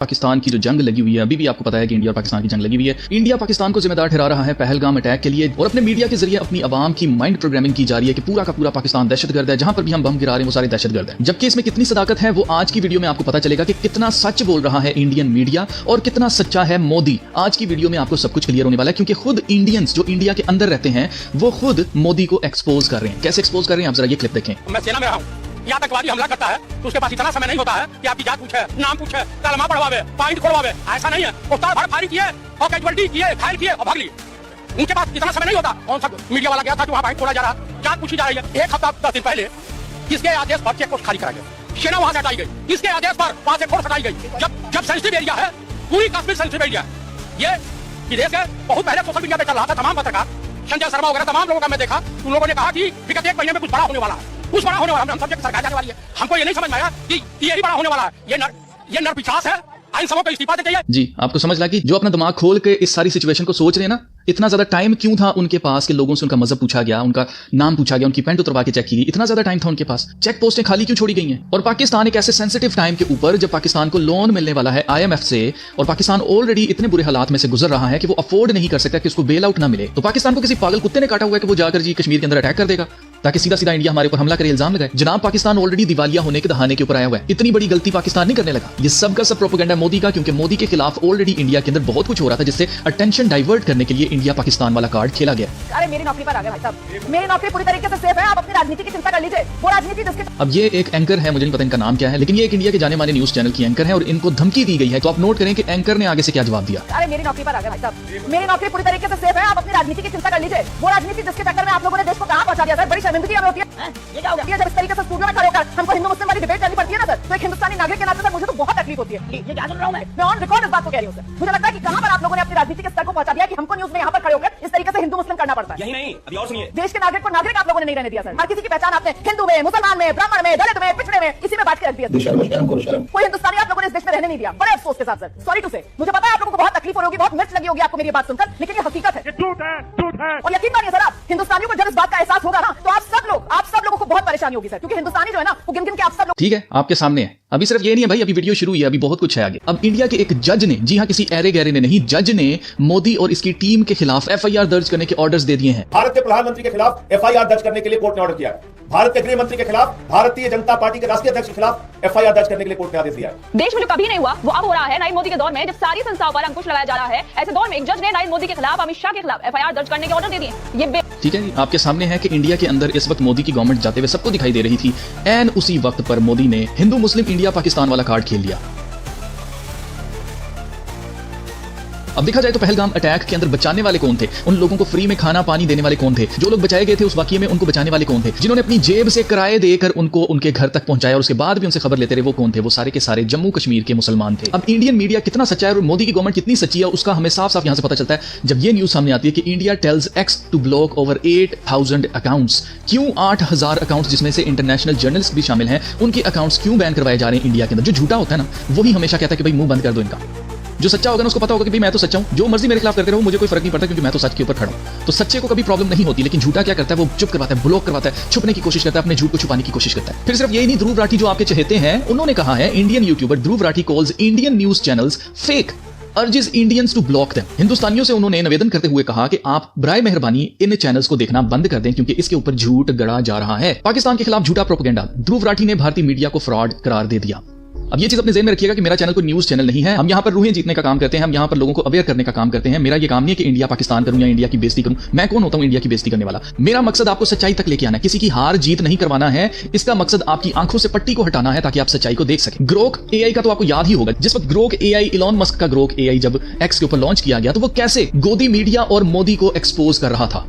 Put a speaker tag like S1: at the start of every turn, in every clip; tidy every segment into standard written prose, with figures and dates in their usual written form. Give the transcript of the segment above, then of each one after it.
S1: पाकिस्तान की जो जंग लगी हुई है, अभी भी आपको पता है कि इंडिया और पाकिस्तान की जंग लगी हुई है। इंडिया पाकिस्तान को जिम्मेदार ठहरा रहा है पहलगाम अटैक के लिए और अपने मीडिया के जरिए अपनी आवाम की माइंड प्रोग्रामिंग की जा रही है कि पूरा का पूरा पाकिस्तान दहशतगर्द है, जहां पर भी हम बम गिरा रहे हैं वो सारे दहशतगर्द हैं। जबकि इसमें कितनी सदाकत है वो आज की वीडियो में आपको पता चलेगा कि कितना सच बोल रहा है इंडियन मीडिया और कितना सच्चा है मोदी। आज की वीडियो में आपको सब कुछ क्लियर होने वाला है, क्योंकि खुद इंडियंस जो इंडिया के अंदर रहते हैं वो खुद मोदी को एक्सपोज कर रहे हैं। कैसे एक्सपोज कर रहे हैं आप जरा ये क्लिप देखें।
S2: मैं सेना में रहा हूं, यहाँ आतंकवादी हमला करता है तो उसके पास इतना समय नहीं होता है कि आपकी जात पूछे, नाम पूछे, कलमा पढ़वावे, पॉइंट खोलवावे। ऐसा नहीं है, उस्ताद भर फायरिंग किए और कैजुअलिटी किए, घायल किए और भाग लिए। उनके पास इतना समय नहीं होता। कौन सा मीडिया वाला गया था जो वहाँ पॉइंट खोला जा रहा, जात पूछी जा रही है। एक हफ्ता 10 दिन पहले किसके आदेश पर चेक पोस्ट खाली करा गया, सेना वहाँ से हटाई गई, किसके आदेश पर वहाँ से फोर्स हटाई गई। जब सेंसिटिव एरिया है, पूरी कश्मीर सेंसिटिव एरिया है। ये विदेश के बहुत पहले सोशल मीडिया पे चल रहा था, तमाम पत्रकार संजय शर्मा वगैरह तमाम लोगों का मैं देखा, उन लोगों ने कहा कि विगत 1 महीने में कुछ बड़ा होने वाला है, कुछ बड़ा होने वाला है, हम सब सरकार जाने वाली है। हमको ये नहीं समझ में आया कि यही बड़ा होने वाला है। ये नरपिशाच है, आइन सबों को इस्तीफा देते हैं।
S1: जी, आपको समझ लगा कि जो अपना दिमाग खोल के इस सारी सिचुएशन को सोच रहे हैं ना, इतना ज्यादा टाइम क्यों था उनके पास कि लोगों से उनका मजहब पूछा गया, उनका नाम पूछा गया, उनकी पैंट उतरवा के चेक की गई। इतना ज्यादा टाइम था उनके पास, चेक पोस्टें खाली क्यों छोड़ी गई हैं। और पाकिस्तान एक ऐसे सेंसिटिव टाइम के ऊपर जब पाकिस्तान को लोन मिलने वाला है IMF से और पाकिस्तान ऑलरेडी इतने बुरे हालात में से गुजर रहा है कि वो अफोर्ड नहीं कर सकता कि उसको बेल आउट ना मिले, तो पाकिस्तान को किसी पागल कुत्ते ने काटा हुआ है कि वो जाकर जी कश्मीर के अंदर अटैक कर देगा ताकि सीधा सीधा इंडिया हमारे ऊपर हमला करे, इल्जाम लगाए। जनाब, पाकिस्तान ऑलरेडी दिवालिया होने के दहाने के ऊपर आया हुआ है। इतनी बड़ी गलती पाकिस्तान नहीं करने लगा। ये सब का सब प्रोपेगेंडा मोदी का, क्योंकि मोदी के खिलाफ ऑलरेडी इंडिया के अंदर बहुत कुछ हो रहा था जिससे अटेंशन डाइवर्ट करने के लिए इंडिया पाकिस्तान वाला कार्ड खेला गया।
S3: अरे मेरी नौकरी पर आ गए भाई साहब, मेरी नौकरी पूरी तरीके से सेफ है। आप अपनी राजनीति की चिंता कर लीजिए, वो राजनीति जिसके।
S1: अब ये एक एंकर है, मुझे नहीं पता इनका नाम क्या है, लेकिन ये एक इंडिया के जाने माने न्यूज चैनल की एंकर है और इनको धमकी दी गई है। तो आप नोट करें कि एंकर ने आगे से क्या जवाब दिया।
S3: अरे मेरी नौकरी पर आ गए भाई साहब, मेरी नौकरी पूरी तरीके से सेफ है। आप अपनी राजनीति की चिंता कर लीजिए, वो राजनीति जिसके चक्कर में आप लोगों ने देश को कहां पहुंचा दिया सर। बड़ी शर्मिंदगी हमें होती है। ये क्या हो गया जब इस तरीके से स्टूडियो में खड़े होकर हमको हिंदू मुस्लिम वाली डिबेट करनी पड़ती है ना सर, तो एक हिंदुस्तानी नागरिक के नाते सर मुझे तो बहुत तकलीफ होती है। ये क्या सुन रहा हूं मैं ऑन रिकॉर्ड इस बात को कह रही हूं सर। मुझे लगता है कि कहां पर आप लोगों ने अपनी राजनीति के स्तर को पहुंचा दिया कि हमको न्यूज में यहां पर खड़े होकर इस तरीके से हिंदू मुस्लिम करना पड़ता है।
S2: यही नहीं, अभी और सुनिए।
S3: देश के नागरिक को नागरिक आप लोगों ने नहीं रहने दिया सर। हर किसी की पहचान आपने हिंदू में, मुसलमान में, ब्राह्मण में, दलित में, पिछड़े में, इसी में बांट के रख दिया। कोई हिंदुस्तानी आप लोगों ने इस देश में रहने नहीं दिया, बड़े अफसोस के साथ सर। सॉरी टू से, मुझे पता है आप लोगों को बहुत तकलीफ हो रही होगी, बहुत मिर्च लगी होगी आपको मेरी बात सुनकर, लेकिन ये हकीकत है,
S2: झूठ है।
S3: और यकीन मानिए सर, आप हिंदुस्तानियों को जब इस बात का एहसास होगा ना, तो आप सब लोगों को बहुत परेशानी होगी सर, क्योंकि हिंदुस्तानी जो है ना वो गिन गिन के आप सब लोग।
S1: ठीक है, आपके सामने है। अभी सिर्फ ये नहीं है भाई, अभी वीडियो शुरू हुई है, अभी बहुत कुछ है आगे। अब इंडिया के एक जज ने, जी हाँ किसी ऐरे गहरे ने नहीं, जज ने मोदी और इसकी टीम के खिलाफ FIR दर्ज करने के ऑर्डर्स दे दिए हैं।
S4: भारत के प्रधानमंत्री के खिलाफ FIR दर्ज करने के लिए कोर्ट ने ऑर्डर किया है। भारत के गृह मंत्री के खिलाफ, भारतीय जनता पार्टी के राष्ट्रीय अध्यक्ष के खिलाफ FIR दर्ज करने के लिए कोर्ट ने आदेश दिया है।
S5: देश में जो कभी नहीं हुआ वो अब हो रहा है नरेंद्र मोदी के दौर में, जब सारी संस्थाओं पर अंकुश लगाया जा रहा है। ऐसे दौर में एक जज ने नरेंद्र मोदी के खिलाफ, अमित शाह के खिलाफ FIR दर्ज करने के ऑर्डर दे दिए। ये
S1: ठीक है, आपके सामने है कि इंडिया के अंदर इस वक्त मोदी की गवर्नमेंट जाते हुए सबको दिखाई दे रही थी। एन उसी वक्त पर मोदी ने हिंदू मुस्लिम इंडिया पाकिस्तान वाला कार्ड खेल लिया। अब देखा जाए तो पहलगाम अटैक के अंदर बचाने वाले कौन थे, उन लोगों को फ्री में खाना पानी देने वाले कौन थे, जो लोग बचाए गए थे उस वाकये में उनको बचाने वाले कौन थे, जिन्होंने अपनी जेब से किराए देकर उनको उनके घर तक पहुंचाया और उसके बाद भी उनसे खबर लेते रहे, वो कौन थे, वो सारे के सारे जम्मू कश्मीर के मुसलमान थे। अब इंडियन मीडिया कितना सच्चा है और मोदी की गवर्नमेंट कितनी सच्ची है उसका हमें साफ साफ यहां से पता चलता है जब ये न्यूज सामने आती है कि India tells X to block over 8000 accounts. क्यों 8000 अकाउंट्स, जिसमें से इंटरनेशनल जर्नलिस्ट भी शामिल हैं, उनके अकाउंट्स क्यों बैन करवाए जा रहे हैं इंडिया के अंदर। जो झूठा होता है ना वही हमेशा कहता है कि भाई मुंह बंद कर दो इनका। जो सच्चा होगा ना उसको पता होगा कि भाई मैं तो सच्चा हूं, जो मर्जी मेरे खिलाफ करते रहो मुझे कोई फर्क नहीं पड़ता, क्योंकि मैं तो सच के ऊपर खड़ा हूं। तो सच्चे को कभी प्रॉब्लम नहीं होती, लेकिन झूठा क्या करता है, वो चुप करवाता है, ब्लॉक करवाता है, छुपने की कोशिश करता है, अपने झूठ को छुपाने की कोशिश करता है। फिर सिर्फ यही नहीं, ध्रुव राठी जो आपके चहेते हैं, उन्होंने कहा है, Indian YouTuber Dhruv Rathee calls Indian news channels fake, urges Indians to block them. हिंदुस्तानियों से उन्होंने निवेदन करते हुए कहा कि आप बराए मेहरबानी इन चैनल्स को देखना बंद कर दें, क्योंकि इसके ऊपर झूठ गढ़ा जा रहा है। पाकिस्तान के खिलाफ झूठा प्रोपेगेंडा। ध्रुव राठी ने भारतीय मीडिया को फ्रॉड करार दे दिया। अब ये चीज अपने ज़हन में रखिएगा कि मेरा चैनल कोई न्यूज चैनल नहीं है। हम यहाँ पर रूहें जीतने का काम करते हैं, हम यहाँ पर लोगों को अवेयर करने का काम करते हैं। मेरा ये काम नहीं है कि इंडिया पाकिस्तान करूं या इंडिया की बेइज्जती करूं। मैं कौन होता हूं इंडिया की बेइज्जती करने वाला। मेरा मकसद आपको सच्चाई तक लेके आना है, किसी की हार जीत नहीं करवाना है। इसका मकसद आपकी आंखों से पट्टी को हटाना है ताकि आप सच्चाई को देख सकें। ग्रोक AI का तो आपको याद ही होगा, जिस वक्त ग्रोक AI, इलॉन मस्क का ग्रोक AI जब एक्स के ऊपर लॉन्च किया गया तो वो कैसे गोदी मीडिया और मोदी को एक्सपोज कर रहा था।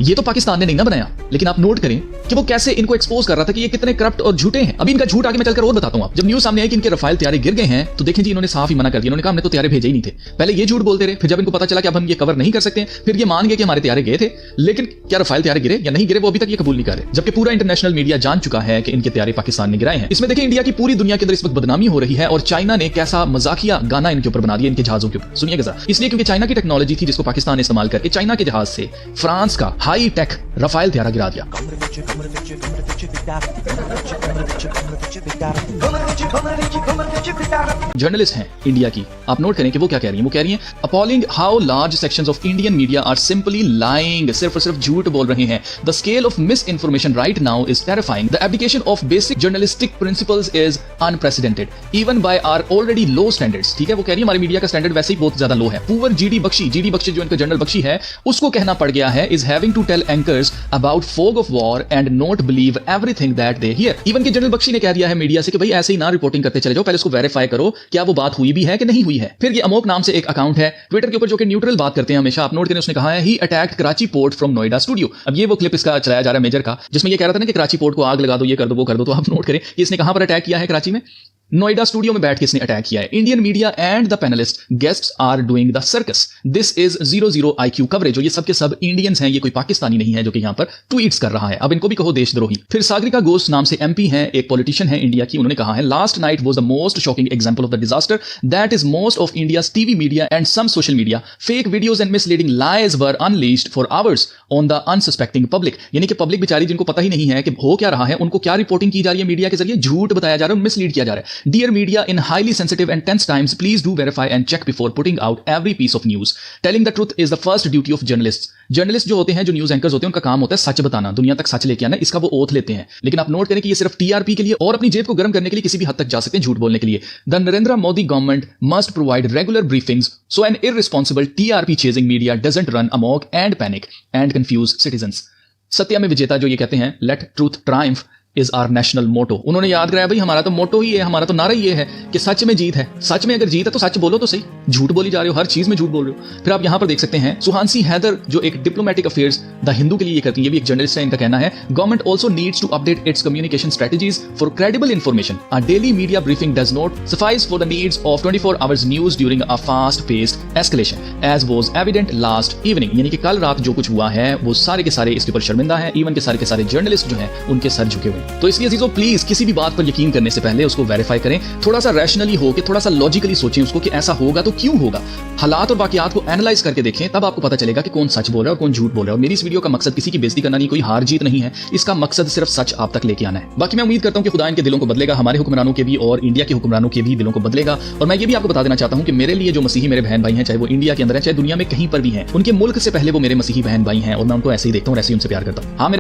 S1: ये तो पाकिस्तान ने नहीं ना बनाया, लेकिन आप नोट करें कि वो कैसे इनको एक्सपोज कर रहा था कि ये कितने करप्ट और झूठे हैं। अभी इनका झूठ आगे मैं चलकर और बताता हूं। आप जब न्यूज सामने आई कि इनके रफाल तैयारे गिर गए हैं तो देखें जी, इन्होंने साफ ही मना कर दिया। इन्होंने कहा हमने तो तैयारे भेजे ही नहीं थे। पहले ये झूठ बोलते रहे, फिर जब इनको पता चला कि अब हम ये कवर नहीं कर सकते, फिर ये मान गए कि हमारे तैयारे गए थे। लेकिन क्या रफाल तैयारे गिरे या नहीं गिरे वो अभी तक ये कबूल नहीं कर रहे, जबकि पूरा इंटरनेशनल मीडिया जान चुका है कि इनके तैयारे पाकिस्तान ने गिराए हैं। इसमें देखें इंडिया की पूरी दुनिया के अंदर इस वक्त बदनामी हो रही है और चाइना ने कैसा मजाकिया गाना इनके ऊपर बना दिया, इनके जहाजों के ऊपर। सुनिएगा जरा, इसलिए क्योंकि चाइना की टेक्नोलॉजी थी जिसको पाकिस्तान ने इस्तेमाल करके चाइना के जहाज से फ्रांस का हाई टेक रफाल तैयारा गिरा दिया। जर्नलिस्ट हैं इंडिया की, आप नोट करें कि वो क्या कह रही हैं। वो कह रही हैं appalling how large sections of Indian media are simply lying, सिर्फ और सिर्फ झूठ बोल रहे हैं। The scale of misinformation right now is terrifying. The abdication of basic journalistic principles is unprecedented even by our already low standards. ठीक है, वो कह रही है हमारी मीडिया का स्टैंडर्ड वैसे ही बहुत ज्यादा लो है। पुअर जीडी बख्शी जो इनका जनरल बख्शी है, उसको कहना पड़ गया है is having to tell anchors about fog of war and not believe everything that they hear. Even कि जनरल बख्शी ने कह दिया है मीडिया से कि भाई ऐसे ही ना रिपोर्टिंग करते चले जाओ, पहले उसको वेरीफाई करो क्या वो बात हुई भी है कि नहीं हुई है। फिर ये अमोक नाम से एक अकाउंट है ट्विटर के ऊपर जो कि न्यूट्रल बात करते हैं हमेशा, आप नोट करें, उसने कहा है ही attacked Karachi port from Noida studio. अब ये वो क्लिप इसका चलाया जा रहा है मेजर का, जिसमें ये कह रहा था ना कि कराची पोर्ट को आग लगा दो, ये कर दो, वो कर दो। तो आप नोट करें कि इसने कहां पर अटैक किया है, कराची में नोएडा स्टूडियो में बैठ के इसने अटैक किया है। Indian media and the panelist guests are doing the circus, this is 00 IQ coverage. ये सब के सब इंडियंस हैं, ये कोई पाकिस्तानी नहीं है जो कि यहां पर ट्वीट्स कर रहा है। अब इनको भी कहो देशद्रोही। फिर सागरिका घोष नाम से MP हैं, एक पॉलिटिशियन है इंडिया की, उन्होंने कहा है last night was the most shocking example of the disaster that is most of India's TV media and some social media fake videos and misleading lies were unleashed for hours on the unsuspecting public. यानी कि public बेचारी जिनको पता ही नहीं है कि हो क्या रहा है, उनको क्या रिपोर्टिंग की जा रही है मीडिया के जरिए, झूठ बताया जा रहा है, मिसलीड किया जा रहा है। Dear media in highly sensitive and tense times, please do verify and check before putting out every piece of news. Telling the truth is the first duty of journalists. Journalist जो होते हैं, जो news anchors होते हैं, उनका काम होता है सच बताना, दुनिया तक सच लेके आना, इसका वो ओथ लेते हैं। लेकिन आप नोट करें कि ये सिर्फ TRP के लिए और अपनी जेब को गर्म करने के लिए किसी भी हद तक जा सकते हैं झूठ बोलने के लिए। The Narendra Modi government must provide regular briefings so an irresponsible TRP chasing media doesn't run amok and panic and confuse citizens. सत्या में विजेता जो ये कहते हैं let truth triumph is our national motto. उन्होंने याद कराया भाई हमारा तो मोटो ही है, हमारा तो नारा ये है कि सच में जीत है। सच में अगर जीत है तो सच बोलो तो सही, झूठ बोली जा रहे हो, हर चीज में झूठ बोल रहे हो। फिर आप यहां पर देख सकते हैं सुहांसी हैदर जो एक डिप्लोमेटिक अफेयर्स द हिंदू के लिए ये करती है, ये भी एक जर्नलिस्ट है, इनका कहना है government also needs to update its communication strategies for credible information. A daily media briefing does not suffice for the needs of 24 hours news during a fast paced escalation as was evident last evening. यानी कि कल रात जो कुछ हुआ है वो सारे के सारे इसके ऊपर शर्मिंदा है, इवन के सारे जर्नलिस्ट जो हैं उनके सर झुके हुए हैं। तो इसलिए अजीजों प्लीज किसी भी बात पर यकीन करने से पहले उसको वेरीफाई करें, थोड़ा सा रैशनली हो के, थोड़ा सा लॉजिकली सोचें उसको कि ऐसा होगा तो क्यों होगा। हालात और बाकियात को एनालाइज करके देखें, तब आपको पता चलेगा कि कौन सच बोल रहा है और कौन झूठ बोल रहा है। और मेरी इस वीडियो का मकसद किसी की बेइज्जती करना नहीं, कोई हार जीत नहीं है, इसका मकसद सिर्फ सच आप तक लेके आना है। बाकी मैं उम्मीद करता हूं कि खुदा इनके दिलों को बदलेगा, हमारे हुक्मरानों के भी और इंडिया के हुक्मरानों के भी दिलों को बदलेगा। और मैं ये भी आपको बता देना चाहता हूं कि मेरे लिए जो मसीही मेरे बहन भाई हैं, चाहे वो इंडिया के अंदर है चाहे दुनिया में कहीं पर भी हैं, उनके मुल्क से पहले वो मेरे मसीही बहन भाई हैं और मैं उनको ऐसे ही देखता हूं और ऐसे ही उनसे प्यार करता हूं। हाँ,